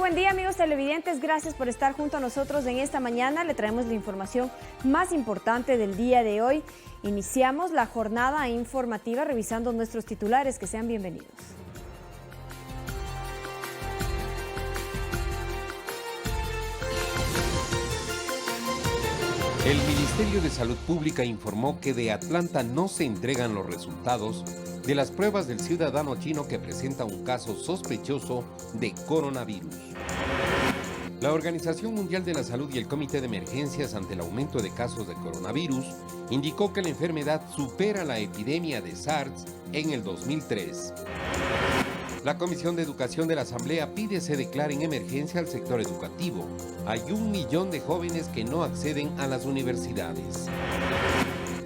buen día, amigos televidentes. Gracias por estar junto a nosotros en esta mañana. Le traemos la información más importante del día de hoy. Iniciamos la jornada informativa revisando nuestros titulares. Que sean bienvenidos. El Ministerio de Salud Pública informó que de Atlanta no se entregan los resultados de las pruebas del ciudadano chino que presenta un caso sospechoso de coronavirus. La Organización Mundial de la Salud y el Comité de Emergencias ante el aumento de casos de coronavirus indicó que la enfermedad supera la epidemia de SARS en el 2003. La Comisión de Educación de la Asamblea pide se declare en emergencia al sector educativo. Hay 1 millón de jóvenes que no acceden a las universidades.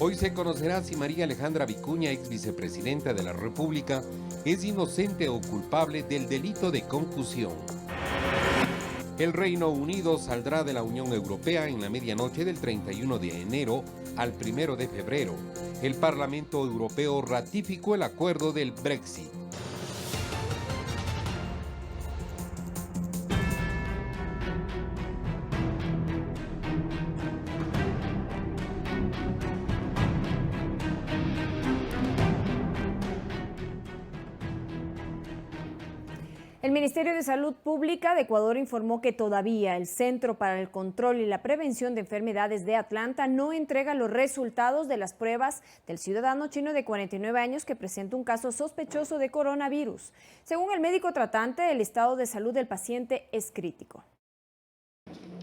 Hoy se conocerá si María Alejandra Vicuña, ex vicepresidenta de la República, es inocente o culpable del delito de concusión. El Reino Unido saldrá de la Unión Europea en la medianoche del 31 de enero al 1 de febrero. El Parlamento Europeo ratificó el acuerdo del Brexit. El Ministerio de Salud Pública de Ecuador informó que todavía el Centro para el Control y la Prevención de Enfermedades de Atlanta no entrega los resultados de las pruebas del ciudadano chino de 49 años que presenta un caso sospechoso de coronavirus. Según el médico tratante, el estado de salud del paciente es crítico.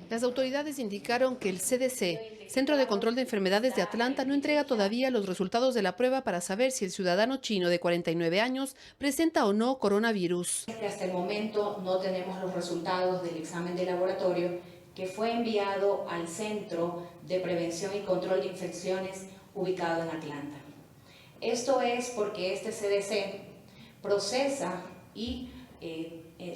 Las autoridades indicaron que el CDC, Centro de Control de Enfermedades de Atlanta, no entrega todavía los resultados de la prueba para saber si el ciudadano chino de 49 años presenta o no coronavirus. Hasta el momento no tenemos los resultados del examen de laboratorio que fue enviado al Centro de Prevención y Control de Infecciones ubicado en Atlanta. Esto es porque este CDC procesa y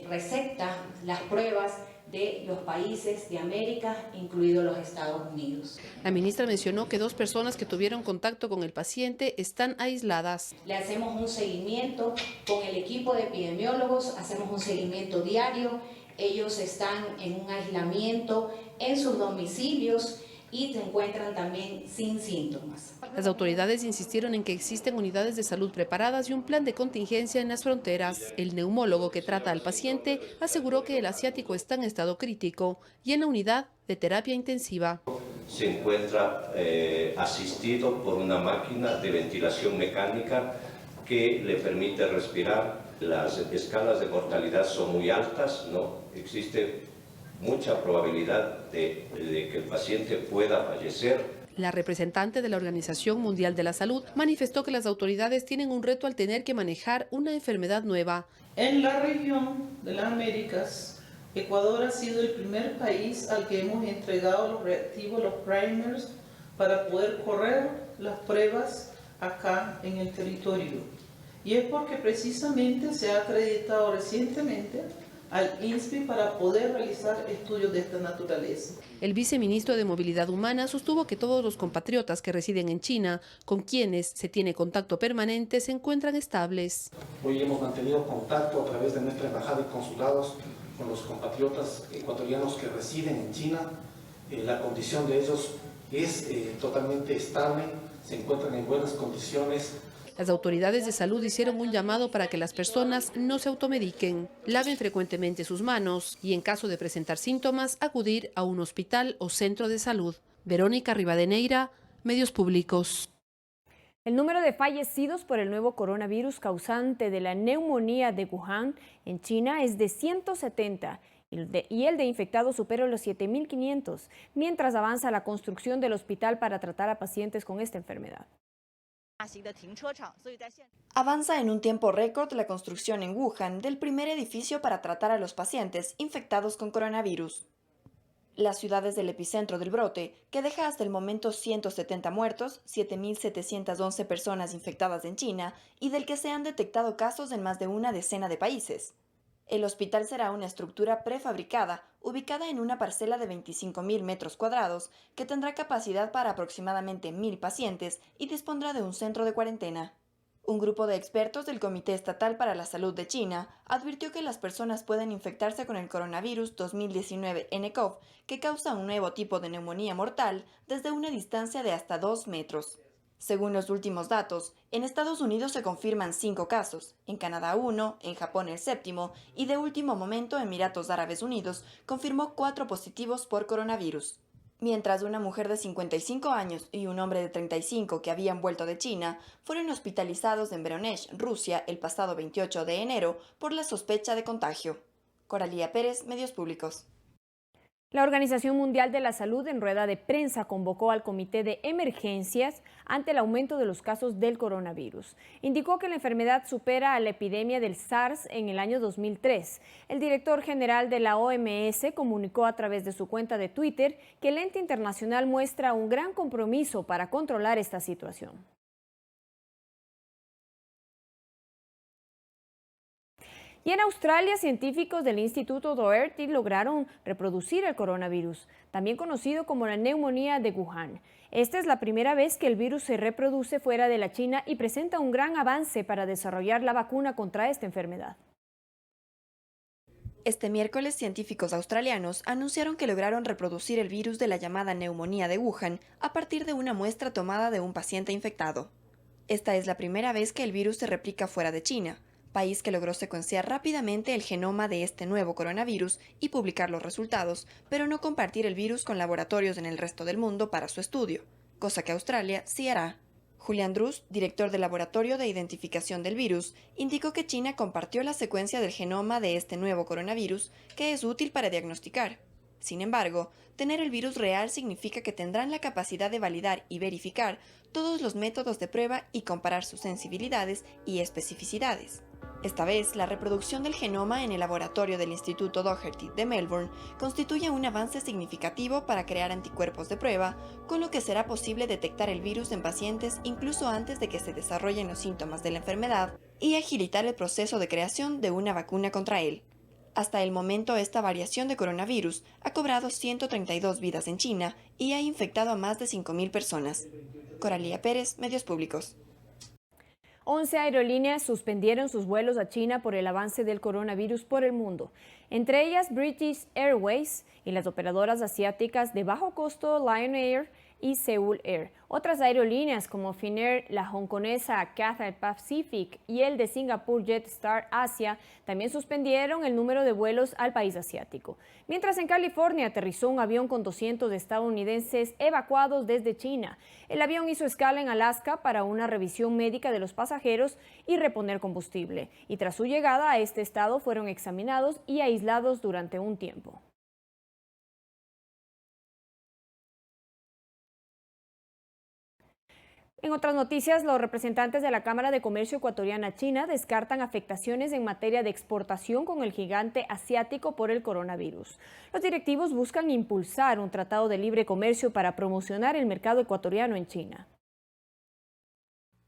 receta las pruebas de los países de América, incluidos los Estados Unidos. La ministra mencionó que 2 personas que tuvieron contacto con el paciente están aisladas. Le hacemos un seguimiento con el equipo de epidemiólogos, hacemos un seguimiento diario. Ellos están en un aislamiento en sus domicilios y se encuentran también sin síntomas. Las autoridades insistieron en que existen unidades de salud preparadas y un plan de contingencia en las fronteras. El neumólogo que trata al paciente aseguró que el asiático está en estado crítico y en la unidad de terapia intensiva. Se encuentra asistido por una máquina de ventilación mecánica que le permite respirar. Las escalas de mortalidad son muy altas, ¿no? Existe mucha probabilidad de que el paciente pueda fallecer. La representante de la Organización Mundial de la Salud manifestó que las autoridades tienen un reto al tener que manejar una enfermedad nueva. En la región de las Américas, Ecuador ha sido el primer país al que hemos entregado los reactivos, los primers, para poder correr las pruebas acá en el territorio. Y es porque precisamente se ha acreditado recientemente al INSPI para poder realizar estudios de esta naturaleza. El viceministro de Movilidad Humana sostuvo que todos los compatriotas que residen en China, con quienes se tiene contacto permanente, se encuentran estables. Hoy hemos mantenido contacto a través de nuestra embajada y consulados con los compatriotas ecuatorianos que residen en China. La condición de ellos es totalmente estable, se encuentran en buenas condiciones. Las autoridades de salud hicieron un llamado para que las personas no se automediquen, laven frecuentemente sus manos y en caso de presentar síntomas, acudir a un hospital o centro de salud. Verónica Rivadeneira, Medios Públicos. El número de fallecidos por el nuevo coronavirus causante de la neumonía de Wuhan en China es de 170 y el de infectados supera los 7.500, mientras avanza la construcción del hospital para tratar a pacientes con esta enfermedad. Avanza en un tiempo récord la construcción en Wuhan del primer edificio para tratar a los pacientes infectados con coronavirus. La ciudad es el epicentro del brote, que deja hasta el momento 170 muertos, 7.711 personas infectadas en China y del que se han detectado casos en más de una decena de países. El hospital será una estructura prefabricada, ubicada en una parcela de 25.000 metros cuadrados, que tendrá capacidad para aproximadamente 1.000 pacientes y dispondrá de un centro de cuarentena. Un grupo de expertos del Comité Estatal para la Salud de China advirtió que las personas pueden infectarse con el coronavirus 2019 nCoV, que causa un nuevo tipo de neumonía mortal desde una distancia de hasta 2 metros. Según los últimos datos, en Estados Unidos se confirman 5 casos, en Canadá 1, en Japón el 7º y de último momento Emiratos Árabes Unidos confirmó 4 positivos por coronavirus. Mientras una mujer de 55 años y un hombre de 35 que habían vuelto de China fueron hospitalizados en Voronezh, Rusia, el pasado 28 de enero por la sospecha de contagio. Coralía Pérez, Medios Públicos. La Organización Mundial de la Salud en rueda de prensa convocó al Comité de Emergencias ante el aumento de los casos del coronavirus. Indicó que la enfermedad supera a la epidemia del SARS en el año 2003. El director general de la OMS comunicó a través de su cuenta de Twitter que el ente internacional muestra un gran compromiso para controlar esta situación. Y en Australia, científicos del Instituto Doherty lograron reproducir el coronavirus, también conocido como la neumonía de Wuhan. Esta es la primera vez que el virus se reproduce fuera de la China y presenta un gran avance para desarrollar la vacuna contra esta enfermedad. Este miércoles, científicos australianos anunciaron que lograron reproducir el virus de la llamada neumonía de Wuhan a partir de una muestra tomada de un paciente infectado. Esta es la primera vez que el virus se replica fuera de China, país que logró secuenciar rápidamente el genoma de este nuevo coronavirus y publicar los resultados, pero no compartir el virus con laboratorios en el resto del mundo para su estudio, cosa que Australia sí hará. Julian Drus, director del Laboratorio de Identificación del Virus, indicó que China compartió la secuencia del genoma de este nuevo coronavirus, que es útil para diagnosticar. Sin embargo, tener el virus real significa que tendrán la capacidad de validar y verificar todos los métodos de prueba y comparar sus sensibilidades y especificidades. Esta vez, la reproducción del genoma en el laboratorio del Instituto Doherty de Melbourne constituye un avance significativo para crear anticuerpos de prueba, con lo que será posible detectar el virus en pacientes incluso antes de que se desarrollen los síntomas de la enfermedad y agilitar el proceso de creación de una vacuna contra él. Hasta el momento, esta variación de coronavirus ha cobrado 132 vidas en China y ha infectado a más de 5.000 personas. Coralía Pérez, Medios Públicos. 11 aerolíneas suspendieron sus vuelos a China por el avance del coronavirus por el mundo, entre ellas British Airways y las operadoras asiáticas de bajo costo Lion Air y Seoul Air. Otras aerolíneas como Finnair, la hongkonesa Cathay Pacific y el de Singapore Jetstar Asia también suspendieron el número de vuelos al país asiático. Mientras en California aterrizó un avión con 200 estadounidenses evacuados desde China. El avión hizo escala en Alaska para una revisión médica de los pasajeros y reponer combustible. Y tras su llegada a este estado fueron examinados y aislados durante un tiempo. En otras noticias, los representantes de la Cámara de Comercio Ecuatoriana-China descartan afectaciones en materia de exportación con el gigante asiático por el coronavirus. Los directivos buscan impulsar un tratado de libre comercio para promocionar el mercado ecuatoriano en China.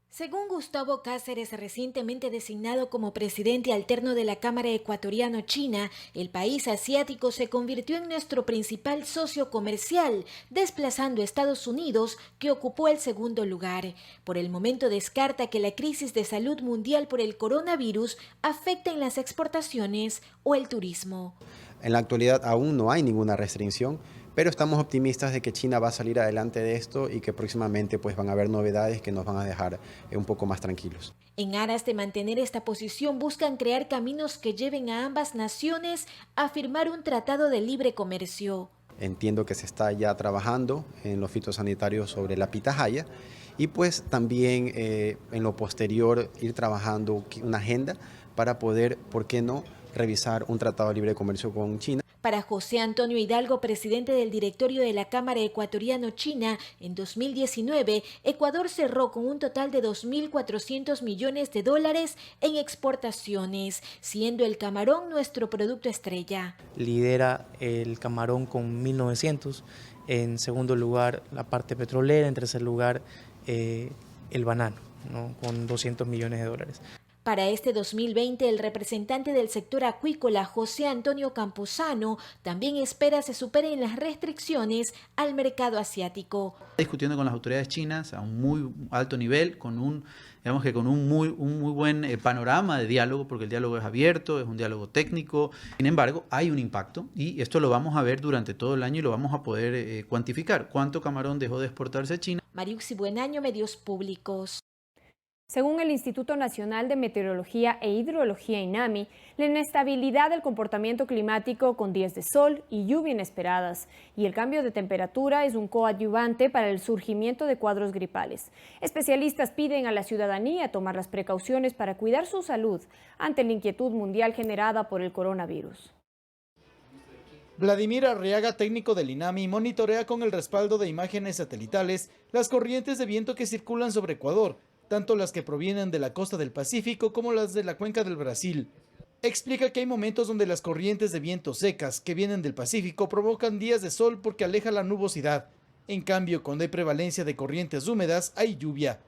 Según Gustavo Cáceres, recientemente designado como presidente alterno de la Cámara Ecuatoriano-China, el país asiático se convirtió en nuestro principal socio comercial, desplazando a Estados Unidos, que ocupó el segundo lugar. Por el momento descarta que la crisis de salud mundial por el coronavirus afecte en las exportaciones o el turismo. En la actualidad aún no hay ninguna restricción, pero estamos optimistas de que China va a salir adelante de esto y que próximamente pues van a haber novedades que nos van a dejar un poco más tranquilos. En aras de mantener esta posición, buscan crear caminos que lleven a ambas naciones a firmar un tratado de libre comercio. Entiendo que se está ya trabajando en los fitosanitarios sobre la pitahaya y pues también en lo posterior ir trabajando una agenda para poder, ¿por qué no?, revisar un tratado de libre comercio con China. Para José Antonio Hidalgo, presidente del directorio de la Cámara Ecuatoriano-China, en 2019, Ecuador cerró con un total de 2.400 millones de dólares en exportaciones, siendo el camarón nuestro producto estrella. Lidera el camarón con 1.900, en segundo lugar la parte petrolera, en tercer lugar el banano, ¿no?, con 200 millones de dólares. Para este 2020, el representante del sector acuícola, José Antonio Camposano, también espera se superen las restricciones al mercado asiático. Discutiendo con las autoridades chinas a un muy alto nivel, con un muy buen panorama de diálogo, porque el diálogo es abierto, es un diálogo técnico. Sin embargo, hay un impacto y esto lo vamos a ver durante todo el año y lo vamos a poder cuantificar. ¿Cuánto camarón dejó de exportarse a China? Mariuxi Buenaño, Medios Públicos. Según el Instituto Nacional de Meteorología e Hidrología INAMI, la inestabilidad del comportamiento climático con días de sol y lluvia inesperadas y el cambio de temperatura es un coadyuvante para el surgimiento de cuadros gripales. Especialistas piden a la ciudadanía tomar las precauciones para cuidar su salud ante la inquietud mundial generada por el coronavirus. Vladimir Arriaga, técnico del INAMI, monitorea con el respaldo de imágenes satelitales las corrientes de viento que circulan sobre Ecuador, tanto las que provienen de la costa del Pacífico como las de la cuenca del Brasil. Explica que hay momentos donde las corrientes de viento secas que vienen del Pacífico provocan días de sol porque aleja la nubosidad. En cambio, cuando hay prevalencia de corrientes húmedas, hay lluvia.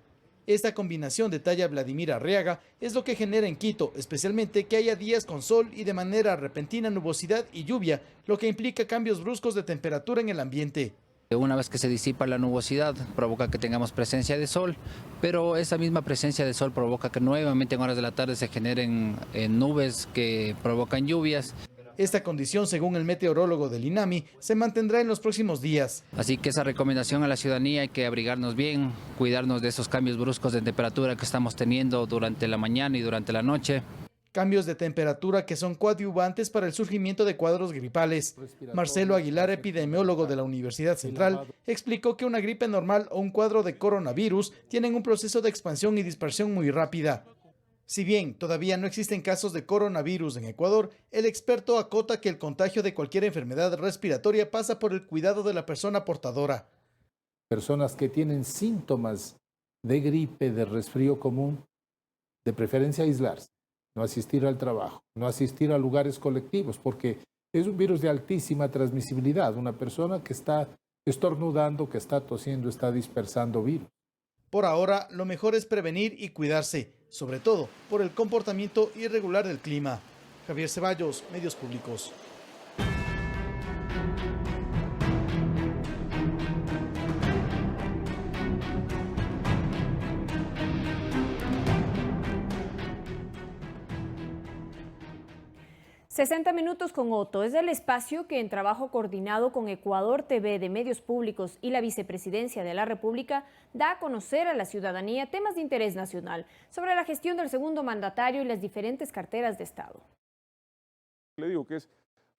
Esta combinación, detalla Vladimir Arriaga, es lo que genera en Quito, especialmente que haya días con sol y de manera repentina nubosidad y lluvia, lo que implica cambios bruscos de temperatura en el ambiente. Una vez que se disipa la nubosidad, provoca que tengamos presencia de sol, pero esa misma presencia de sol provoca que nuevamente en horas de la tarde se generen nubes que provocan lluvias. Esta condición, según el meteorólogo del INAMI, se mantendrá en los próximos días. Así que esa recomendación a la ciudadanía, hay que abrigarnos bien, cuidarnos de esos cambios bruscos de temperatura que estamos teniendo durante la mañana y durante la noche. Cambios de temperatura que son coadyuvantes para el surgimiento de cuadros gripales. Marcelo Aguilar, epidemiólogo de la Universidad Central, explicó que una gripe normal o un cuadro de coronavirus tienen un proceso de expansión y dispersión muy rápida. Si bien todavía no existen casos de coronavirus en Ecuador, el experto acota que el contagio de cualquier enfermedad respiratoria pasa por el cuidado de la persona portadora. Personas que tienen síntomas de gripe, de resfrío común, de preferencia aislarse. No asistir al trabajo, no asistir a lugares colectivos, porque es un virus de altísima transmisibilidad. Una persona que está estornudando, que está tosiendo, está dispersando virus. Por ahora, lo mejor es prevenir y cuidarse, sobre todo por el comportamiento irregular del clima. Javier Ceballos, Medios Públicos. «60 minutos con Otto» es el espacio que, en trabajo coordinado con Ecuador TV de Medios Públicos y la Vicepresidencia de la República, da a conocer a la ciudadanía temas de interés nacional sobre la gestión del segundo mandatario y las diferentes carteras de Estado.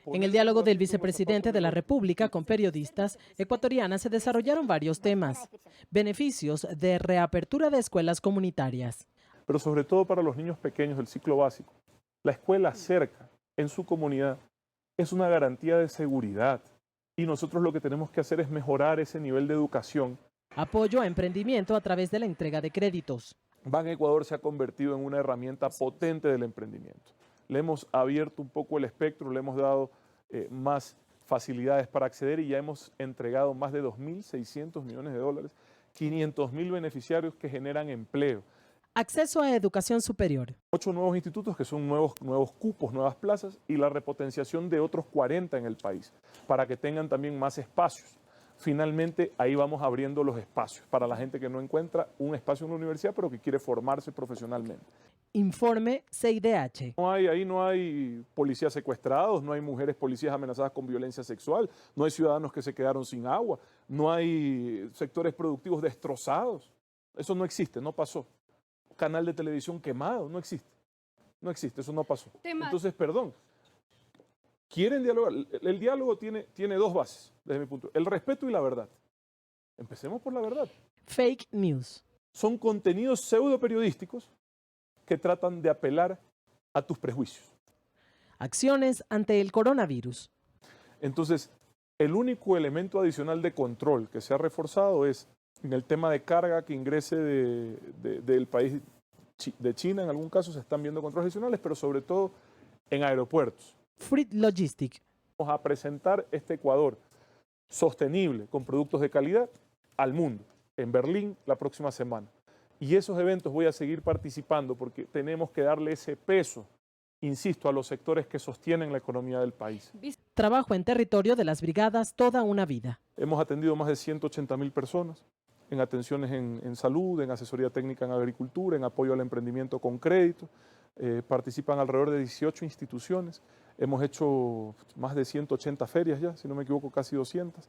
En el diálogo del vicepresidente de la República con periodistas ecuatorianas se desarrollaron varios temas. Beneficios de reapertura de escuelas comunitarias. Pero sobre todo para los niños pequeños del ciclo básico. La escuela cerca, en su comunidad, es una garantía de seguridad. Y nosotros lo que tenemos que hacer es mejorar ese nivel de educación. Apoyo a emprendimiento a través de la entrega de créditos. Ban Ecuador se ha convertido en una herramienta potente del emprendimiento. Le hemos abierto un poco el espectro, le hemos dado más facilidades para acceder y ya hemos entregado más de 2.600 millones de dólares, 500.000 beneficiarios que generan empleo. Acceso a educación superior. 8 nuevos institutos que son nuevos cupos, nuevas plazas y la repotenciación de otros 40 en el país para que tengan también más espacios. Finalmente, ahí vamos abriendo los espacios para la gente que no encuentra un espacio en la universidad pero que quiere formarse profesionalmente. Informe CIDH. Ahí no hay policías secuestrados, no hay mujeres policías amenazadas con violencia sexual, no hay ciudadanos que se quedaron sin agua, no hay sectores productivos destrozados. Eso no existe, no pasó. Canal de televisión quemado, no existe. No existe, eso no pasó. Entonces, perdón, quieren dialogar. El diálogo tiene dos bases, desde mi punto. El respeto y la verdad. Empecemos por la verdad. Fake news. Son contenidos pseudo periodísticos que tratan de apelar a tus prejuicios. Acciones ante el coronavirus. Entonces, el único elemento adicional de control que se ha reforzado es en el tema de carga que ingrese del país de China. En algún caso se están viendo controles adicionales, pero sobre todo en aeropuertos. Freight Logistic. Vamos a presentar este Ecuador sostenible con productos de calidad al mundo, en Berlín la próxima semana. Y esos eventos voy a seguir participando porque tenemos que darle ese peso, insisto, a los sectores que sostienen la economía del país. Trabajo en territorio de las brigadas toda una vida. Hemos atendido más de 180.000 personas en atenciones en salud, en asesoría técnica en agricultura, en apoyo al emprendimiento con crédito. Participan alrededor de 18 instituciones. Hemos hecho más de 180 ferias ya, si no me equivoco, casi 200.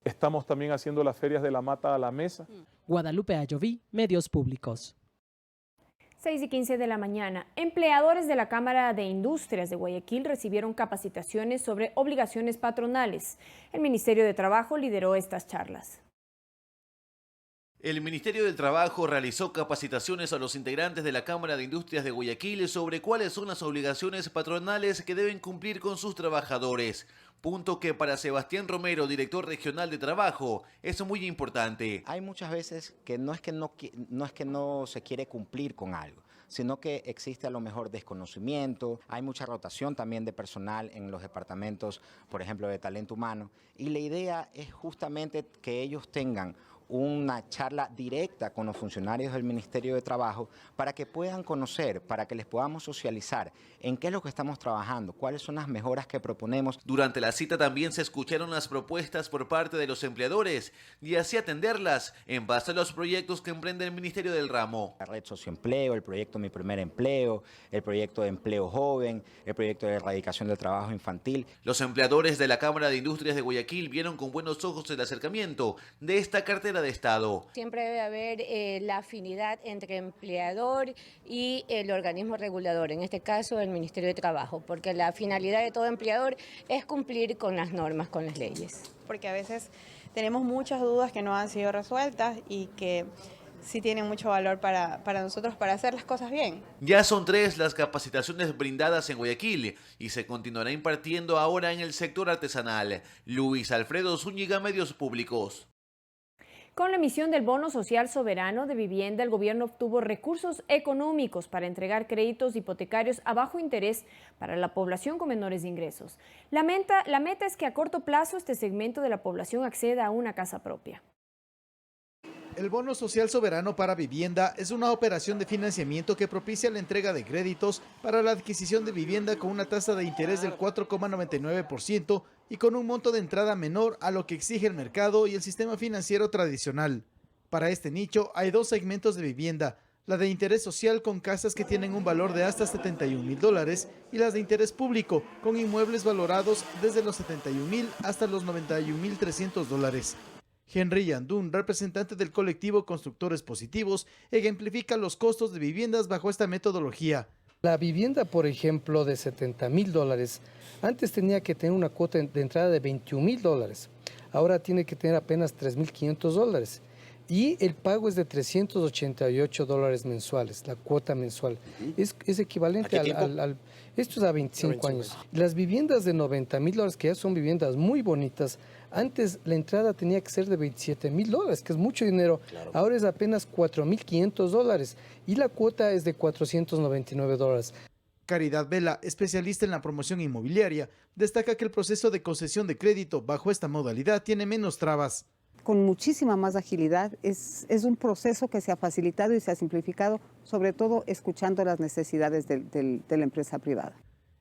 Estamos también haciendo las ferias de la mata a la mesa. Guadalupe Ayoví, Medios Públicos. 6:15 de la mañana. Empleadores de la Cámara de Industrias de Guayaquil recibieron capacitaciones sobre obligaciones patronales. El Ministerio de Trabajo lideró estas charlas. El Ministerio del Trabajo realizó capacitaciones a los integrantes de la Cámara de Industrias de Guayaquil sobre cuáles son las obligaciones patronales que deben cumplir con sus trabajadores. Punto que para Sebastián Romero, director regional de Trabajo, es muy importante. Hay muchas veces que no es que no se quiere cumplir con algo, sino que existe a lo mejor desconocimiento, hay mucha rotación también de personal en los departamentos, por ejemplo, de talento humano, y la idea es justamente que ellos tengan una charla directa con los funcionarios del Ministerio de Trabajo para que puedan conocer, para que les podamos socializar en qué es lo que estamos trabajando, cuáles son las mejoras que proponemos. Durante la cita también se escucharon las propuestas por parte de los empleadores y así atenderlas en base a los proyectos que emprende el Ministerio del Ramo. La red Socioempleo, el proyecto Mi Primer Empleo, el proyecto de empleo joven, el proyecto de erradicación del trabajo infantil. Los empleadores de la Cámara de Industrias de Guayaquil vieron con buenos ojos el acercamiento de esta cartera de Estado. Siempre debe haber la afinidad entre empleador y el organismo regulador, en este caso el Ministerio de Trabajo, porque la finalidad de todo empleador es cumplir con las normas, con las leyes. Porque a veces tenemos muchas dudas que no han sido resueltas y que sí tienen mucho valor para nosotros para hacer las cosas bien. Ya son 3 las capacitaciones brindadas en Guayaquil y se continuará impartiendo ahora en el sector artesanal. Luis Alfredo Zúñiga, Medios Públicos. Con la emisión del Bono Social Soberano de Vivienda, el gobierno obtuvo recursos económicos para entregar créditos hipotecarios a bajo interés para la población con menores ingresos. La meta es que a corto plazo este segmento de la población acceda a una casa propia. El Bono Social Soberano para Vivienda es una operación de financiamiento que propicia la entrega de créditos para la adquisición de vivienda con una tasa de interés del 4,99% y con un monto de entrada menor a lo que exige el mercado y el sistema financiero tradicional. Para este nicho hay 2 segmentos de vivienda, la de interés social con casas que tienen un valor de hasta $71,000 y las de interés público con inmuebles valorados desde los $71,000 hasta los $91,300. Henry Yandún, representante del colectivo Constructores Positivos, ejemplifica los costos de viviendas bajo esta metodología. La vivienda, por ejemplo, de $70,000, antes tenía que tener una cuota de entrada de $21,000, ahora tiene que tener apenas $3,500 y el pago es de $388 mensuales, la cuota mensual. Es equivalente al esto es a 25 años. Las viviendas de $90,000, que ya son viviendas muy bonitas, antes la entrada tenía que ser de $27,000, que es mucho dinero. Claro. Ahora es apenas $4,500 y la cuota es de $499. Caridad Vela, especialista en la promoción inmobiliaria, destaca que el proceso de concesión de crédito bajo esta modalidad tiene menos trabas. Con muchísima más agilidad, es un proceso que se ha facilitado y se ha simplificado, sobre todo escuchando las necesidades de la empresa privada.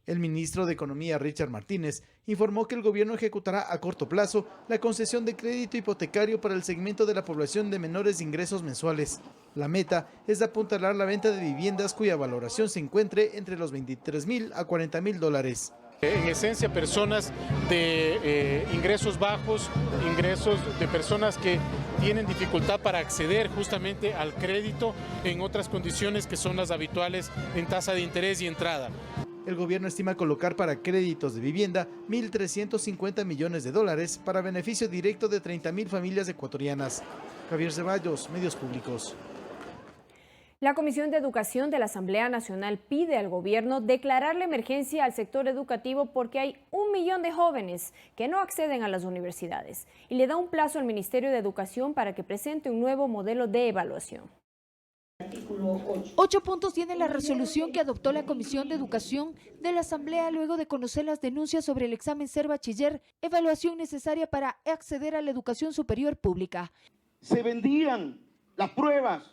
El ministro de Economía, Richard Martínez, informó que el gobierno ejecutará a corto plazo la concesión de crédito hipotecario para el segmento de la población de menores ingresos mensuales. La meta es apuntalar la venta de viviendas cuya valoración se encuentre entre los $23,000 a $40,000. En esencia, personas de ingresos bajos, ingresos de personas que tienen dificultad para acceder justamente al crédito en otras condiciones que son las habituales en tasa de interés y entrada. El gobierno estima colocar para créditos de vivienda $1,350 millones para beneficio directo de 30,000 familias ecuatorianas. Javier Ceballos, Medios Públicos. La Comisión de Educación de la Asamblea Nacional pide al gobierno declarar la emergencia al sector educativo porque hay 1 millón de jóvenes que no acceden a las universidades y le da un plazo al Ministerio de Educación para que presente un nuevo modelo de evaluación. 8 puntos tiene la resolución que adoptó la Comisión de Educación de la Asamblea luego de conocer las denuncias sobre el examen Ser Bachiller, evaluación necesaria para acceder a la educación superior pública. Se vendían las pruebas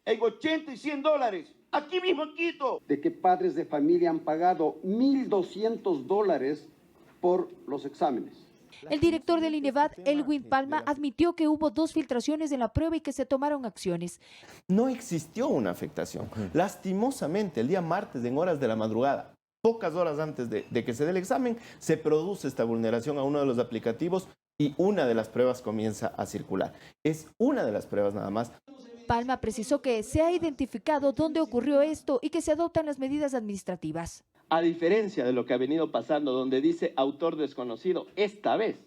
en 80 y 100 dólares. Aquí mismo en Quito. De que padres de familia han pagado $1,200 por los exámenes. El director del INEVAD, Elwin Palma, admitió que hubo 2 filtraciones en la prueba y que se tomaron acciones. No existió una afectación. Lastimosamente, el día martes, en horas de la madrugada, pocas horas antes de que se dé el examen, se produce esta vulneración a uno de los aplicativos y una de las pruebas comienza a circular. Es una de las pruebas nada más. Palma precisó que se ha identificado dónde ocurrió esto y que se adoptan las medidas administrativas. A diferencia de lo que ha venido pasando, donde dice autor desconocido, esta vez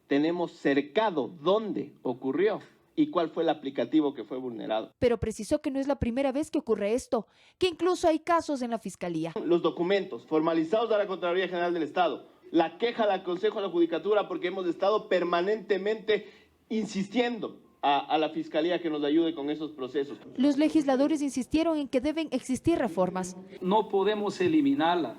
tenemos cercado dónde ocurrió y cuál fue el aplicativo que fue vulnerado. Pero precisó que no es la primera vez que ocurre esto, que incluso hay casos en la Fiscalía. Los documentos formalizados de la Contraloría General del Estado, la queja del Consejo de la Judicatura, porque hemos estado permanentemente insistiendo a la Fiscalía que nos ayude con esos procesos. Los legisladores insistieron en que deben existir reformas. No podemos eliminarla.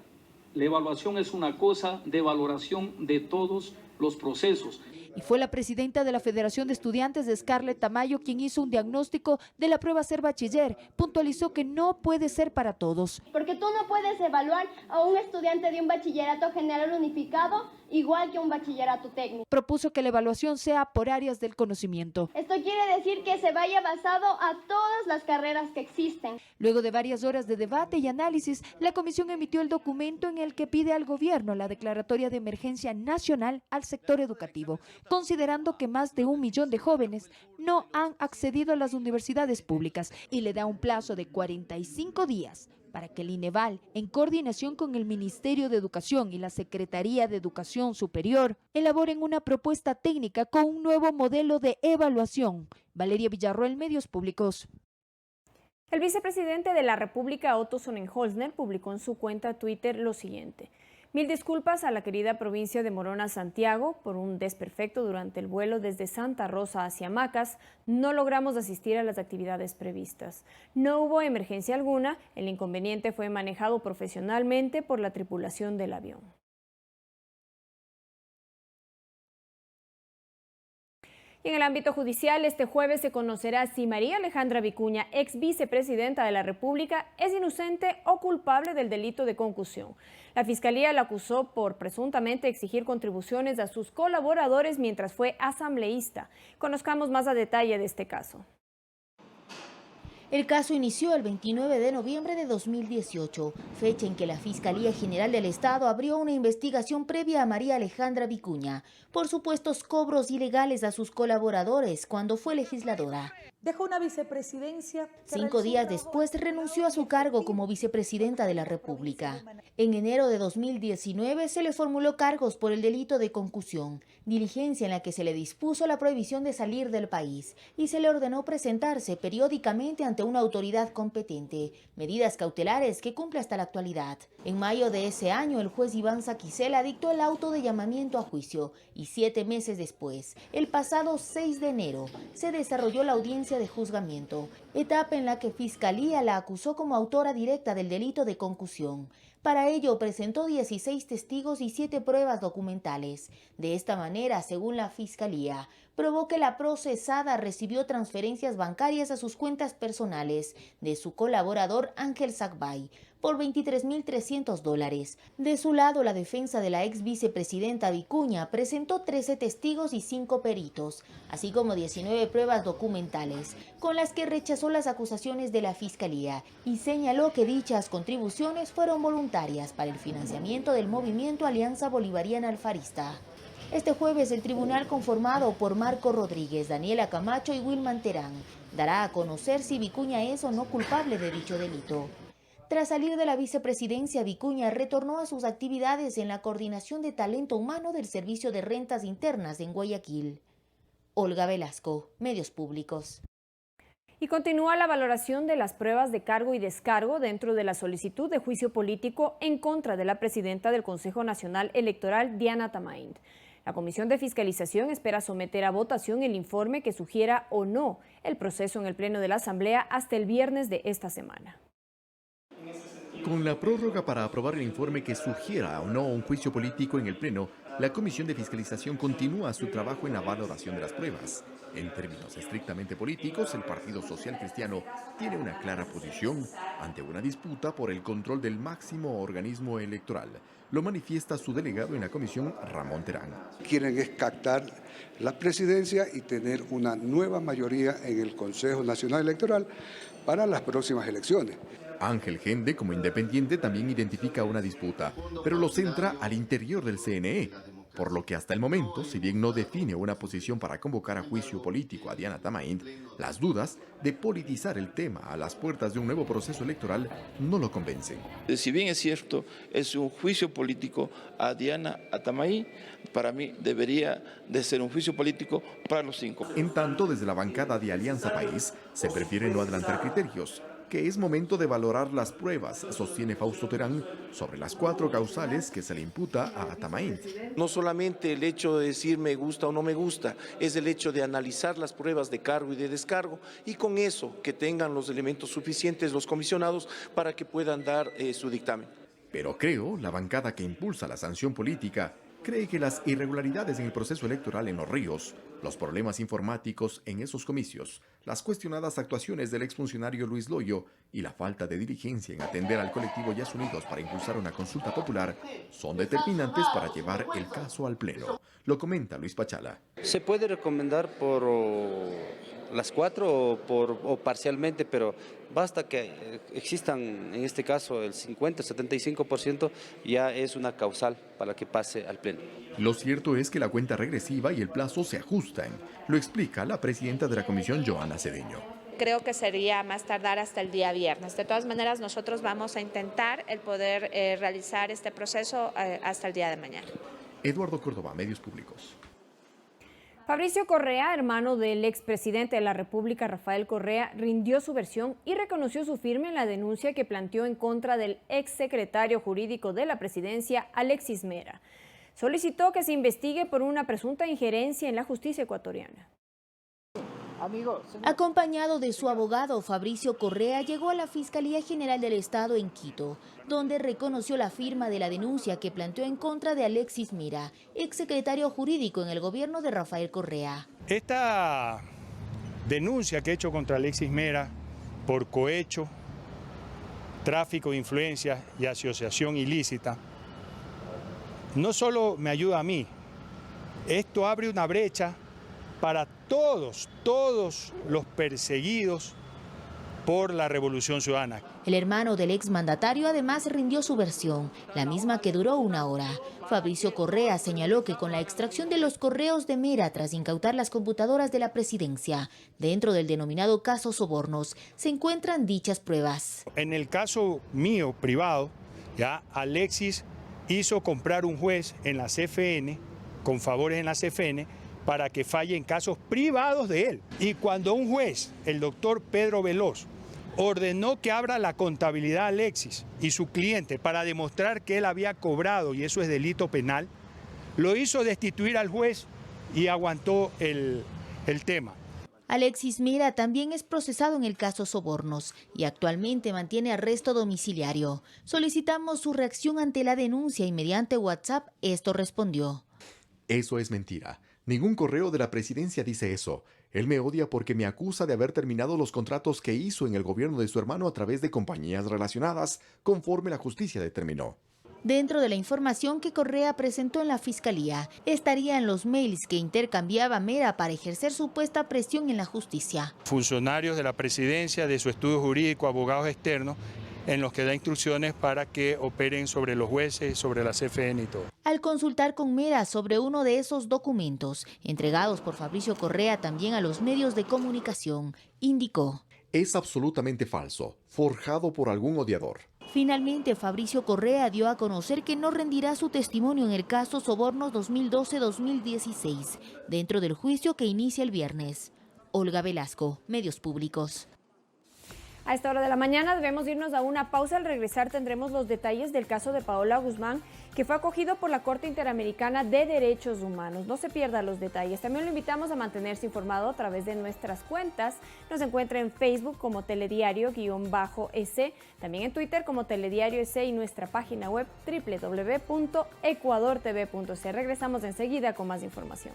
La evaluación es una cosa de valoración de todos los procesos. Y fue la presidenta de la Federación de Estudiantes, Scarlett Tamayo, quien hizo un diagnóstico de la prueba Ser Bachiller. Puntualizó que no puede ser para todos. Porque tú no puedes evaluar a un estudiante de un bachillerato general unificado igual que un bachillerato técnico. Propuso que la evaluación sea por áreas del conocimiento. Esto quiere decir que se vaya basado a todas las carreras que existen. Luego de varias horas de debate y análisis, la comisión emitió el documento en el que pide al gobierno la declaratoria de emergencia nacional al sector educativo, considerando que más de 1 millón de jóvenes no han accedido a las universidades públicas y le da un plazo de 45 días para que el INEVAL, en coordinación con el Ministerio de Educación y la Secretaría de Educación Superior, elaboren una propuesta técnica con un nuevo modelo de evaluación. Valeria Villarroel, Medios Públicos. El vicepresidente de la República, Otto Sonnenholzner, publicó en su cuenta Twitter lo siguiente: 1000 disculpas a la querida provincia de Morona, Santiago, por un desperfecto durante el vuelo desde Santa Rosa hacia Macas. No logramos asistir a las actividades previstas. No hubo emergencia alguna, el inconveniente fue manejado profesionalmente por la tripulación del avión. Y en el ámbito judicial, este jueves se conocerá si María Alejandra Vicuña, ex vicepresidenta de la República, es inocente o culpable del delito de concusión. La Fiscalía la acusó por presuntamente exigir contribuciones a sus colaboradores mientras fue asambleísta. Conozcamos más a detalle de este caso. El caso inició el 29 de noviembre de 2018, fecha en que la Fiscalía General del Estado abrió una investigación previa a María Alejandra Vicuña por supuestos cobros ilegales a sus colaboradores cuando fue legisladora. Dejó una vicepresidencia. 5 días después renunció a su cargo como vicepresidenta de la República. En enero de 2019 se le formuló cargos por el delito de concusión, diligencia en la que se le dispuso la prohibición de salir del país y se le ordenó presentarse periódicamente ante una autoridad competente, medidas cautelares que cumple hasta la actualidad. En mayo de ese año, el juez Iván Saquicela dictó el auto de llamamiento a juicio y 7 meses después, el pasado 6 de enero, se desarrolló la audiencia de juzgamiento, etapa en la que Fiscalía la acusó como autora directa del delito de concusión. Para ello presentó 16 testigos y 7 pruebas documentales. De esta manera, según la Fiscalía, probó que la procesada recibió transferencias bancarias a sus cuentas personales de su colaborador Ángel Sacbay por $23.300. De su lado, la defensa de la ex vicepresidenta Vicuña presentó 13 testigos y 5 peritos, así como 19 pruebas documentales, con las que rechazó las acusaciones de la Fiscalía y señaló que dichas contribuciones fueron voluntarias para el financiamiento del movimiento Alianza Bolivariana Alfarista. Este jueves, el tribunal, conformado por Marco Rodríguez, Daniela Camacho y Wilman Terán, dará a conocer si Vicuña es o no culpable de dicho delito. Tras salir de la vicepresidencia, Vicuña retornó a sus actividades en la coordinación de talento humano del Servicio de Rentas Internas en Guayaquil. Olga Velasco, Medios Públicos. Y continúa la valoración de las pruebas de cargo y descargo dentro de la solicitud de juicio político en contra de la presidenta del Consejo Nacional Electoral, Diana Tamain. La Comisión de Fiscalización espera someter a votación el informe que sugiera o no el proceso en el Pleno de la Asamblea hasta el viernes de esta semana. Con la prórroga para aprobar el informe que sugiera o no un juicio político en el Pleno, la Comisión de Fiscalización continúa su trabajo en la valoración de las pruebas. En términos estrictamente políticos, el Partido Social Cristiano tiene una clara posición ante una disputa por el control del máximo organismo electoral. Lo manifiesta su delegado en la comisión, Ramón Terán. Quieren es captar la presidencia y tener una nueva mayoría en el Consejo Nacional Electoral para las próximas elecciones. Ángel Gende, como independiente, también identifica una disputa, pero lo centra al interior del CNE, por lo que hasta el momento, si bien no define una posición para convocar a juicio político a Diana Tamain, las dudas de politizar el tema a las puertas de un nuevo proceso electoral no lo convencen. Si bien es cierto, es un juicio político a Diana Tamain, para mí debería de ser un juicio político para los 5. En tanto, desde la bancada de Alianza País, se prefiere no adelantar criterios, que es momento de valorar las pruebas, sostiene Fausto Terán, sobre las 4 causales que se le imputa a Tamain. No solamente el hecho de decir me gusta o no me gusta, es el hecho de analizar las pruebas de cargo y de descargo y con eso que tengan los elementos suficientes los comisionados para que puedan dar su dictamen. Pero creo, la bancada que impulsa la sanción política cree que las irregularidades en el proceso electoral en Los Ríos, los problemas informáticos en esos comicios, las cuestionadas actuaciones del exfuncionario Luis Loyo y la falta de diligencia en atender al colectivo Yas Unidos para impulsar una consulta popular son determinantes para llevar el caso al Pleno. Lo comenta Luis Pachala. Se puede recomendar por las 4 o parcialmente, pero basta que existan, en este caso, el 50-75% ya es una causal para que pase al Pleno. Lo cierto es que la cuenta regresiva y el plazo se ajustan. Lo explica la presidenta de la comisión, Joana Cedeño. Creo que sería más tardar hasta el día viernes. De todas maneras, nosotros vamos a intentar el poder realizar este proceso hasta el día de mañana. Eduardo Córdoba, Medios Públicos. Fabricio Correa, hermano del expresidente de la República, Rafael Correa, rindió su versión y reconoció su firma en la denuncia que planteó en contra del exsecretario jurídico de la presidencia, Alexis Mera. Solicitó que se investigue por una presunta injerencia en la justicia ecuatoriana. Acompañado de su abogado, Fabricio Correa llegó a la Fiscalía General del Estado en Quito, donde reconoció la firma de la denuncia que planteó en contra de Alexis Mera, exsecretario jurídico en el gobierno de Rafael Correa. Esta denuncia que he hecho contra Alexis Mera por cohecho, tráfico de influencias y asociación ilícita, no solo me ayuda a mí, esto abre una brecha para todos los perseguidos por la Revolución Ciudadana. El hermano del exmandatario además rindió su versión, la misma que duró 1 hora. Fabricio Correa señaló que con la extracción de los correos de Mera tras incautar las computadoras de la presidencia, dentro del denominado caso Sobornos, se encuentran dichas pruebas. En el caso mío, privado, ya Alexis hizo comprar un juez en la CFN, con favores en la CFN, para que falle en casos privados de él. Y cuando un juez, el doctor Pedro Veloz, ordenó que abra la contabilidad a Alexis y su cliente para demostrar que él había cobrado, y eso es delito penal, lo hizo destituir al juez y aguantó el tema. Alexis Mera también es procesado en el caso Sobornos y actualmente mantiene arresto domiciliario. Solicitamos su reacción ante la denuncia y mediante WhatsApp esto respondió. Eso es mentira. Ningún correo de la presidencia dice eso. Él me odia porque me acusa de haber terminado los contratos que hizo en el gobierno de su hermano a través de compañías relacionadas, conforme la justicia determinó. Dentro de la información que Correa presentó en la Fiscalía, estarían los mails que intercambiaba Mera para ejercer supuesta presión en la justicia. Funcionarios de la presidencia, de su estudio jurídico, abogados externos, en los que da instrucciones para que operen sobre los jueces, sobre la CFN y todo. Al consultar con Mera sobre uno de esos documentos, entregados por Fabricio Correa también a los medios de comunicación, indicó: Es absolutamente falso, forjado por algún odiador. Finalmente, Fabricio Correa dio a conocer que no rendirá su testimonio en el caso Sobornos 2012-2016, dentro del juicio que inicia el viernes. Olga Velasco, Medios Públicos. A esta hora de la mañana debemos irnos a una pausa. Al regresar tendremos los detalles del caso de Paola Guzmán, que fue acogido por la Corte Interamericana de Derechos Humanos. No se pierda los detalles. También lo invitamos a mantenerse informado a través de nuestras cuentas. Nos encuentra en Facebook como Telediario-EC, también en Twitter como Telediario EC y nuestra página web www.ecuadortv.c. Regresamos enseguida con más información.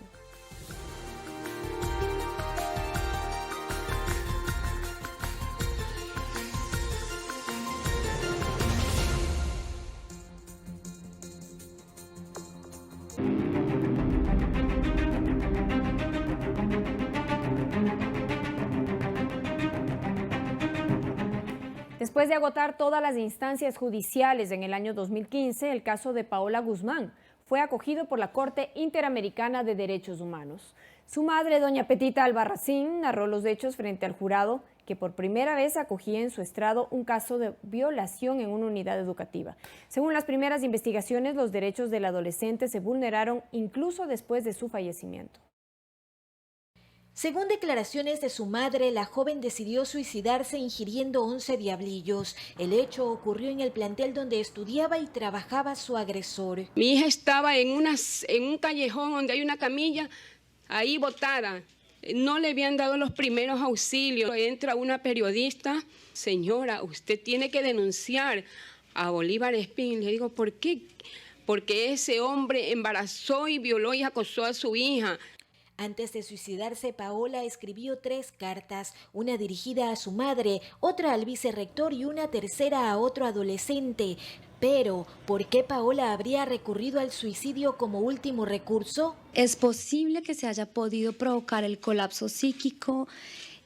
Después de agotar todas las instancias judiciales en el año 2015, el caso de Paola Guzmán fue acogido por la Corte Interamericana de Derechos Humanos. Su madre, doña Petita Albarracín, narró los hechos frente al jurado, que por primera vez acogía en su estrado un caso de violación en una unidad educativa. Según las primeras investigaciones, los derechos del adolescente se vulneraron incluso después de su fallecimiento. Según declaraciones de su madre, la joven decidió suicidarse ingiriendo 11 diablillos. El hecho ocurrió en el plantel donde estudiaba y trabajaba su agresor. Mi hija estaba en un callejón donde hay una camilla, ahí botada. No le habían dado los primeros auxilios. Entra una periodista: señora, usted tiene que denunciar a Bolívar Espín. Le digo, ¿por qué? Porque ese hombre embarazó y violó y acosó a su hija. Antes de suicidarse, Paola escribió 3 cartas, una dirigida a su madre, otra al vicerrector y una tercera a otro adolescente. Pero, ¿por qué Paola habría recurrido al suicidio como último recurso? Es posible que se haya podido provocar el colapso psíquico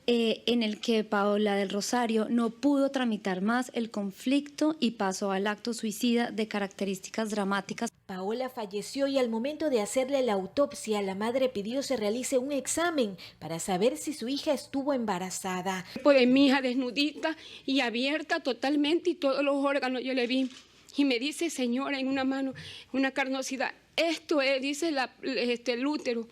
en el que Paola del Rosario no pudo tramitar más el conflicto y pasó al acto suicida de características dramáticas. Paola falleció y al momento de hacerle la autopsia, la madre pidió se realice un examen para saber si su hija estuvo embarazada. Pues mi hija desnudita y abierta totalmente y todos los órganos yo le vi. Y me dice, señora, en una mano, una carnosidad, esto es, dice el útero.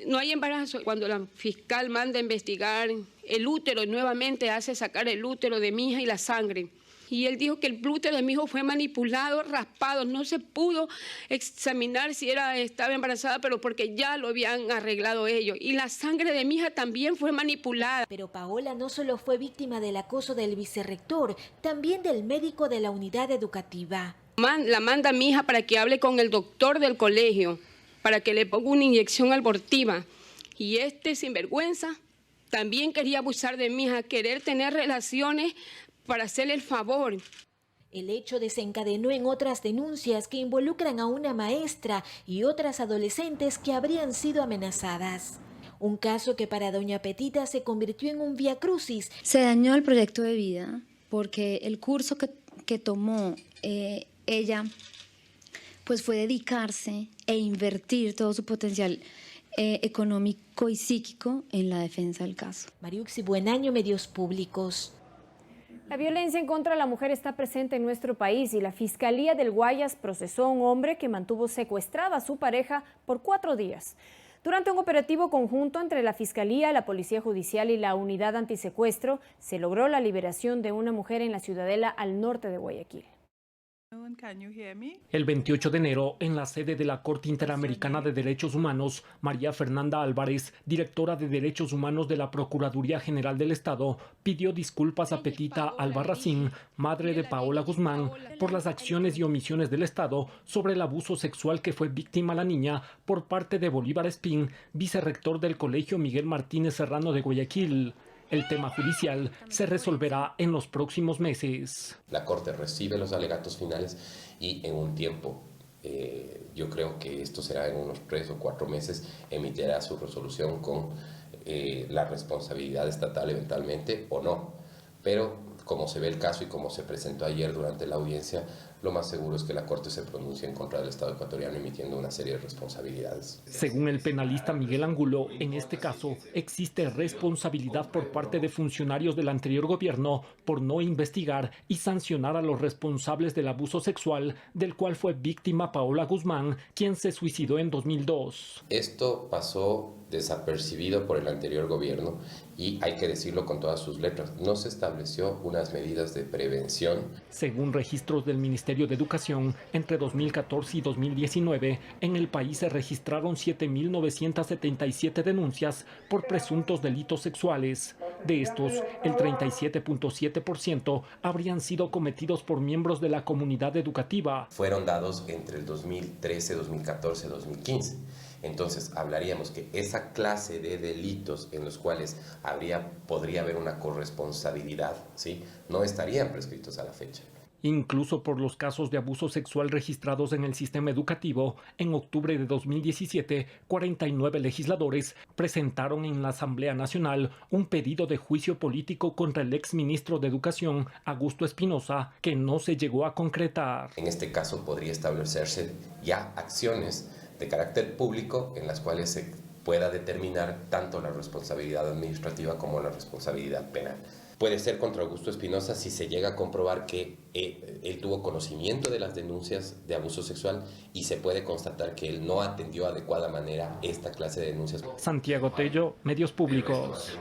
No hay embarazo. Cuando la fiscal manda a investigar el útero, nuevamente hace sacar el útero de mi hija y la sangre. Y él dijo que el útero de mi hijo fue manipulado, raspado. No se pudo examinar si estaba embarazada, pero porque ya lo habían arreglado ellos. Y la sangre de mi hija también fue manipulada. Pero Paola no solo fue víctima del acoso del vicerrector, también del médico de la unidad educativa. La manda a mi hija para que hable con el doctor del colegio, para que le ponga una inyección abortiva. Y sinvergüenza también quería abusar de mi hija, querer tener relaciones para hacerle el favor. El hecho desencadenó en otras denuncias que involucran a una maestra y otras adolescentes que habrían sido amenazadas. Un caso que para doña Petita se convirtió en un viacrucis. Se dañó el proyecto de vida porque el curso que tomó ella pues fue dedicarse e invertir todo su potencial económico y psíquico en la defensa del caso. Mariuxi Buenaño, Medios Públicos. La violencia en contra de la mujer está presente en nuestro país y la Fiscalía del Guayas procesó a un hombre que mantuvo secuestrada a su pareja por 4 días. Durante un operativo conjunto entre la Fiscalía, la Policía Judicial y la Unidad Antisecuestro, se logró la liberación de una mujer en la Ciudadela al norte de Guayaquil. El 28 de enero, en la sede de la Corte Interamericana de Derechos Humanos, María Fernanda Álvarez, directora de Derechos Humanos de la Procuraduría General del Estado, pidió disculpas a Petita Albarracín, madre de Paola Guzmán, por las acciones y omisiones del Estado sobre el abuso sexual que fue víctima la niña por parte de Bolívar Espín, vicerrector del Colegio Miguel Martínez Serrano de Guayaquil. El tema judicial se resolverá en los próximos meses. La Corte recibe los alegatos finales y en un tiempo, yo creo que esto será en unos 3 o 4 meses, emitirá su resolución con la responsabilidad estatal eventualmente o no. Pero como se ve el caso y como se presentó ayer durante la audiencia, lo más seguro es que la Corte se pronuncie en contra del Estado ecuatoriano emitiendo una serie de responsabilidades. Según el penalista Miguel Angulo, en este caso existe responsabilidad por parte de funcionarios del anterior gobierno por no investigar y sancionar a los responsables del abuso sexual del cual fue víctima Paola Guzmán, quien se suicidó en 2002. Esto pasó desapercibido por el anterior gobierno y hay que decirlo con todas sus letras, no se estableció unas medidas de prevención. Según registros del Ministerio de Educación, entre 2014 y 2019, en el país se registraron 7.977 denuncias por presuntos delitos sexuales. De estos, el 37.7% habrían sido cometidos por miembros de la comunidad educativa. Fueron dados entre el 2013, 2014, 2015. Entonces, hablaríamos que esa clase de delitos en los cuales podría haber una corresponsabilidad, ¿sí?, no estarían prescritos a la fecha. Incluso por los casos de abuso sexual registrados en el sistema educativo, en octubre de 2017, 49 legisladores presentaron en la Asamblea Nacional un pedido de juicio político contra el exministro de Educación, Augusto Espinosa, que no se llegó a concretar. En este caso podría establecerse ya acciones de carácter público en las cuales se pueda determinar tanto la responsabilidad administrativa como la responsabilidad penal. Puede ser contra Augusto Espinosa si se llega a comprobar que él tuvo conocimiento de las denuncias de abuso sexual y se puede constatar que él no atendió de adecuada manera esta clase de denuncias. Santiago Tello, Medios Públicos.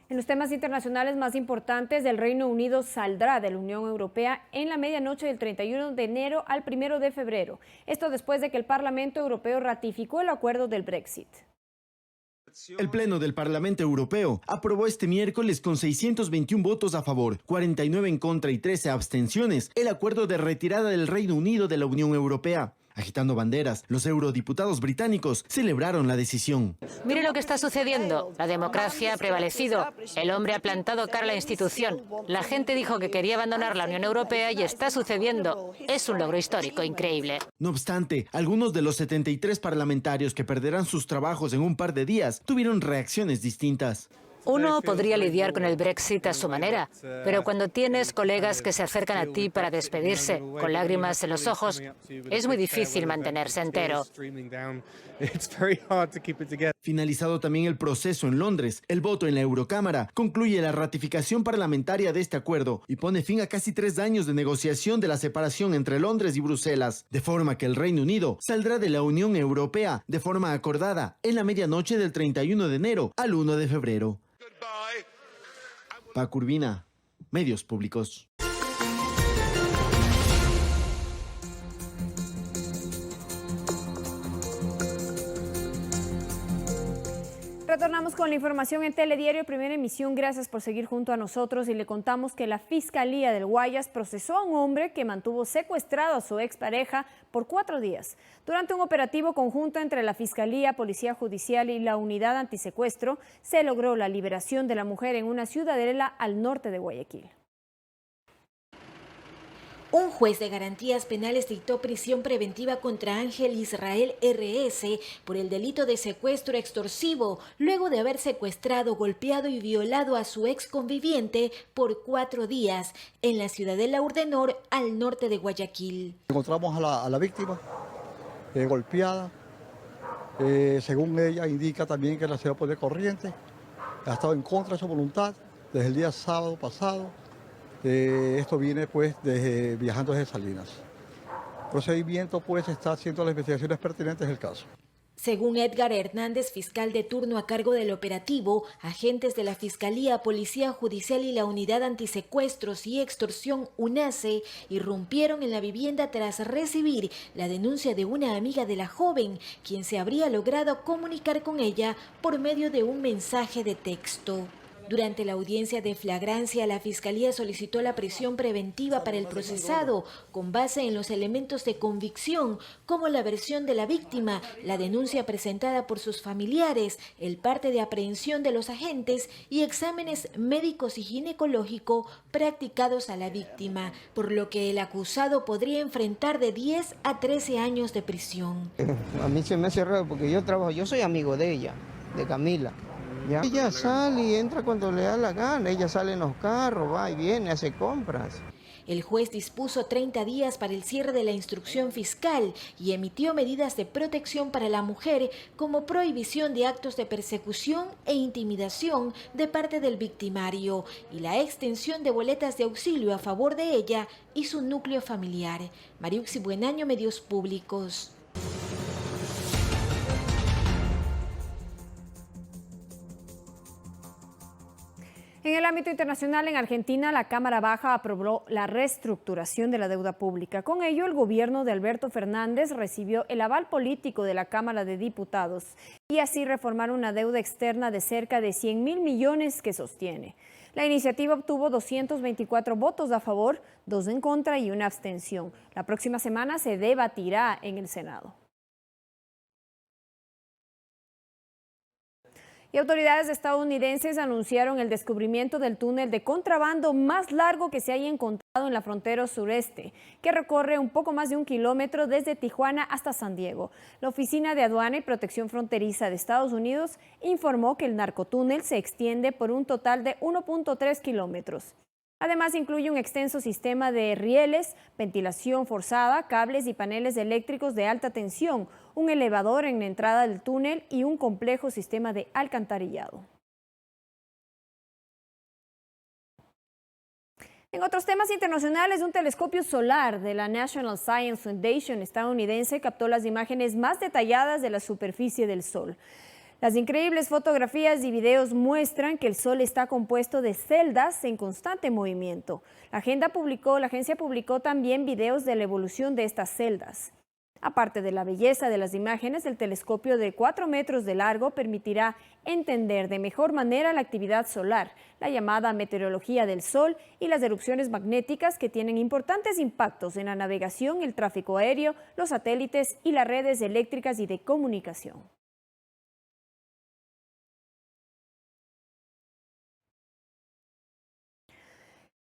En los temas internacionales más importantes, el Reino Unido saldrá de la Unión Europea en la medianoche del 31 de enero al 1 de febrero. Esto después de que el Parlamento Europeo ratificó el acuerdo del Brexit. El Pleno del Parlamento Europeo aprobó este miércoles con 621 votos a favor, 49 en contra y 13 abstenciones el acuerdo de retirada del Reino Unido de la Unión Europea. Agitando banderas, los eurodiputados británicos celebraron la decisión. Mire lo que está sucediendo. La democracia ha prevalecido. El hombre ha plantado cara a la institución. La gente dijo que quería abandonar la Unión Europea y está sucediendo. Es un logro histórico increíble. No obstante, algunos de los 73 parlamentarios que perderán sus trabajos en un par de días tuvieron reacciones distintas. Uno podría lidiar con el Brexit a su manera, pero cuando tienes colegas que se acercan a ti para despedirse, con lágrimas en los ojos, es muy difícil mantenerse entero. Finalizado también el proceso en Londres, el voto en la Eurocámara concluye la ratificación parlamentaria de este acuerdo y pone fin a casi 3 años de negociación de la separación entre Londres y Bruselas, de forma que el Reino Unido saldrá de la Unión Europea de forma acordada en la medianoche del 31 de enero al 1 de febrero. Paco Urbina, Medios Públicos. Retornamos con la información en Telediario Primera Emisión. Gracias por seguir junto a nosotros y le contamos que la Fiscalía del Guayas procesó a un hombre que mantuvo secuestrado a su expareja por 4 días. Durante un operativo conjunto entre la Fiscalía, Policía Judicial y la Unidad Antisecuestro, se logró la liberación de la mujer en una ciudadela al norte de Guayaquil. Un juez de garantías penales dictó prisión preventiva contra Ángel Israel R.S. por el delito de secuestro extorsivo, luego de haber secuestrado, golpeado y violado a su ex conviviente por 4 días en la ciudadela Urdenor, al norte de Guayaquil. Encontramos a la víctima golpeada. Según ella, indica también que la se va a poner corriente. Ha estado en contra de su voluntad desde el día sábado pasado. Esto viene pues viajando desde Salinas. El procedimiento pues está haciendo las investigaciones pertinentes del caso. Según Edgar Hernández, fiscal de turno a cargo del operativo, agentes de la Fiscalía, Policía Judicial y la Unidad Antisecuestros y Extorsión UNACE irrumpieron en la vivienda tras recibir la denuncia de una amiga de la joven, quien se habría logrado comunicar con ella por medio de un mensaje de texto. Durante la audiencia de flagrancia, la Fiscalía solicitó la prisión preventiva para el procesado, con base en los elementos de convicción, como la versión de la víctima, la denuncia presentada por sus familiares, el parte de aprehensión de los agentes y exámenes médicos y ginecológicos practicados a la víctima, por lo que el acusado podría enfrentar de 10 a 13 años de prisión. A mí se me hace raro porque yo soy amigo de ella, de Camila. ¿ya? Ella sale y entra cuando le da la gana, ella sale en los carros, va y viene, hace compras. El juez dispuso 30 días para el cierre de la instrucción fiscal y emitió medidas de protección para la mujer como prohibición de actos de persecución e intimidación de parte del victimario y la extensión de boletas de auxilio a favor de ella y su núcleo familiar. Mariuxi Buenaño, Medios Públicos. En el ámbito internacional, en Argentina, la Cámara Baja aprobó la reestructuración de la deuda pública. Con ello, el gobierno de Alberto Fernández recibió el aval político de la Cámara de Diputados y así reformar una deuda externa de cerca de 100.000 millones que sostiene. La iniciativa obtuvo 224 votos a favor, 2 en contra y 1 abstención. La próxima semana se debatirá en el Senado. Y autoridades estadounidenses anunciaron el descubrimiento del túnel de contrabando más largo que se haya encontrado en la frontera sureste, que recorre un poco más de 1 kilómetro desde Tijuana hasta San Diego. La Oficina de Aduana y Protección Fronteriza de Estados Unidos informó que el narcotúnel se extiende por un total de 1.3 kilómetros. Además, incluye un extenso sistema de rieles, ventilación forzada, cables y paneles eléctricos de alta tensión, un elevador en la entrada del túnel y un complejo sistema de alcantarillado. En otros temas internacionales, un telescopio solar de la National Science Foundation estadounidense captó las imágenes más detalladas de la superficie del Sol. Las increíbles fotografías y videos muestran que el Sol está compuesto de celdas en constante movimiento. La agencia publicó también videos de la evolución de estas celdas. Aparte de la belleza de las imágenes, el telescopio de 4 metros de largo permitirá entender de mejor manera la actividad solar, la llamada meteorología del Sol y las erupciones magnéticas que tienen importantes impactos en la navegación, el tráfico aéreo, los satélites y las redes eléctricas y de comunicación.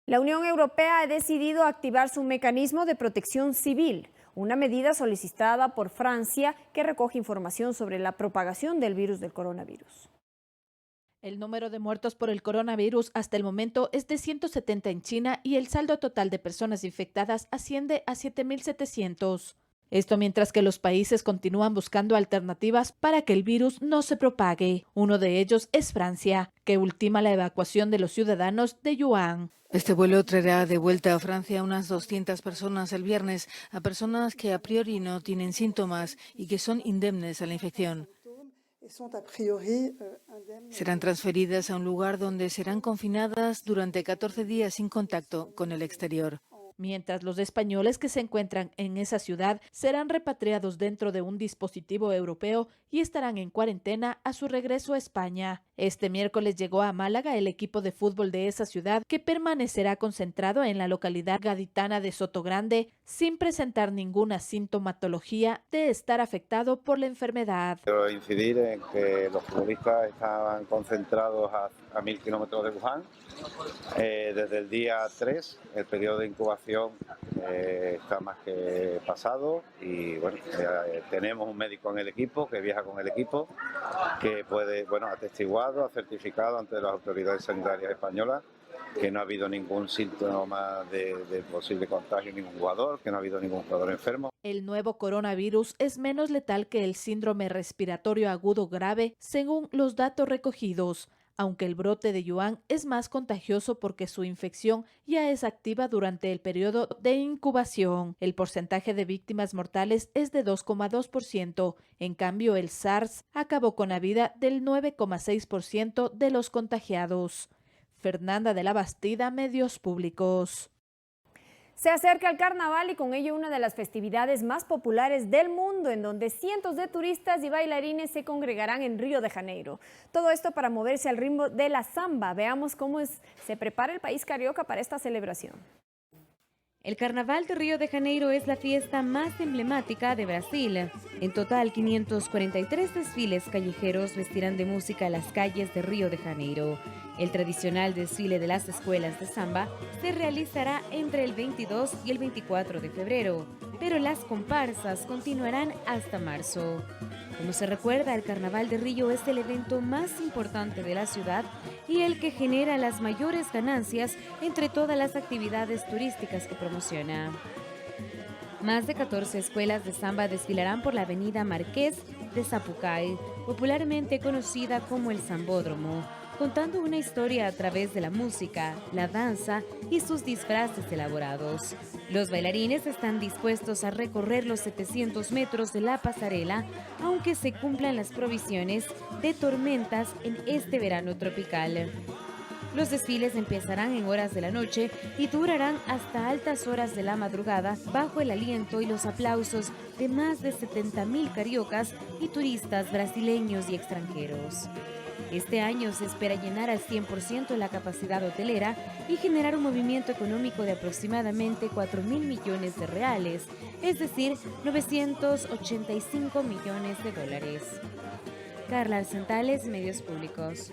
La Unión Europea ha decidido activar su mecanismo de protección civil, una medida solicitada por Francia que recoge información sobre la propagación del virus del coronavirus. El número de muertos por el coronavirus hasta el momento es de 170 en China y el saldo total de personas infectadas asciende a 7.700. Esto mientras que los países continúan buscando alternativas para que el virus no se propague. Uno de ellos es Francia, que ultima la evacuación de los ciudadanos de Wuhan. Este vuelo traerá de vuelta a Francia unas 200 personas el viernes, a personas que a priori no tienen síntomas y que son indemnes a la infección. Serán transferidas a un lugar donde serán confinadas durante 14 días sin contacto con el exterior. Mientras los españoles que se encuentran en esa ciudad serán repatriados dentro de un dispositivo europeo y estarán en cuarentena a su regreso a España. Este miércoles llegó a Málaga el equipo de fútbol de esa ciudad, que permanecerá concentrado en la localidad gaditana de Sotogrande sin presentar ninguna sintomatología de estar afectado por la enfermedad. Quiero incidir en que los futbolistas estaban concentrados a 1.000 kilómetros de Wuhan. Desde el día 3, el periodo de incubación está más que pasado y bueno, tenemos un médico en el equipo que viaja con el equipo que puede, atestiguado, ha certificado ante las autoridades sanitarias españolas que no ha habido ningún síntoma de posible contagio en ningún jugador, que no ha habido ningún jugador enfermo. El nuevo coronavirus es menos letal que el síndrome respiratorio agudo grave, según los datos recogidos, aunque el brote de Wuhan es más contagioso porque su infección ya es activa durante el periodo de incubación. El porcentaje de víctimas mortales es de 2,2%. En cambio, el SARS acabó con la vida del 9,6% de los contagiados. Fernanda de la Bastida, Medios Públicos. Se acerca el carnaval y con ello una de las festividades más populares del mundo, en donde cientos de turistas y bailarines se congregarán en Río de Janeiro. Todo esto para moverse al ritmo de la samba. Veamos cómo se prepara el país carioca para esta celebración. El Carnaval de Río de Janeiro es la fiesta más emblemática de Brasil. En total, 543 desfiles callejeros vestirán de música las calles de Río de Janeiro. El tradicional desfile de las escuelas de samba se realizará entre el 22 y el 24 de febrero. pero las comparsas continuarán hasta marzo. Como se recuerda, el Carnaval de Río es el evento más importante de la ciudad y el que genera las mayores ganancias entre todas las actividades turísticas que promociona. Más de 14 escuelas de samba desfilarán por la avenida Marqués de Zapucay, popularmente conocida como el Sambódromo, contando una historia a través de la música, la danza y sus disfraces elaborados. Los bailarines están dispuestos a recorrer los 700 metros de la pasarela, aunque se cumplan las provisiones de tormentas en este verano tropical. Los desfiles empezarán en horas de la noche y durarán hasta altas horas de la madrugada bajo el aliento y los aplausos de más de 70.000 cariocas y turistas brasileños y extranjeros. Este año se espera llenar al 100% la capacidad hotelera y generar un movimiento económico de aproximadamente 4.000 millones de reales, es decir, 985 millones de dólares. Carla Arcentales, Medios Públicos.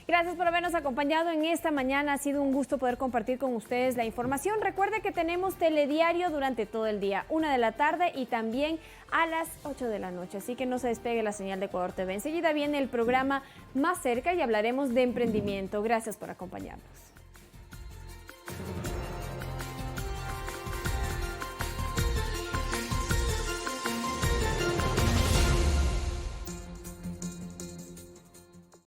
Gracias por habernos acompañado en esta mañana. Ha sido un gusto poder compartir con ustedes la información. Recuerde que tenemos telediario durante todo el día, 1 de la tarde y también a las 8 de la noche. Así que no se despegue la señal de Ecuador TV. Enseguida viene el programa Más Cerca y hablaremos de emprendimiento. Gracias por acompañarnos.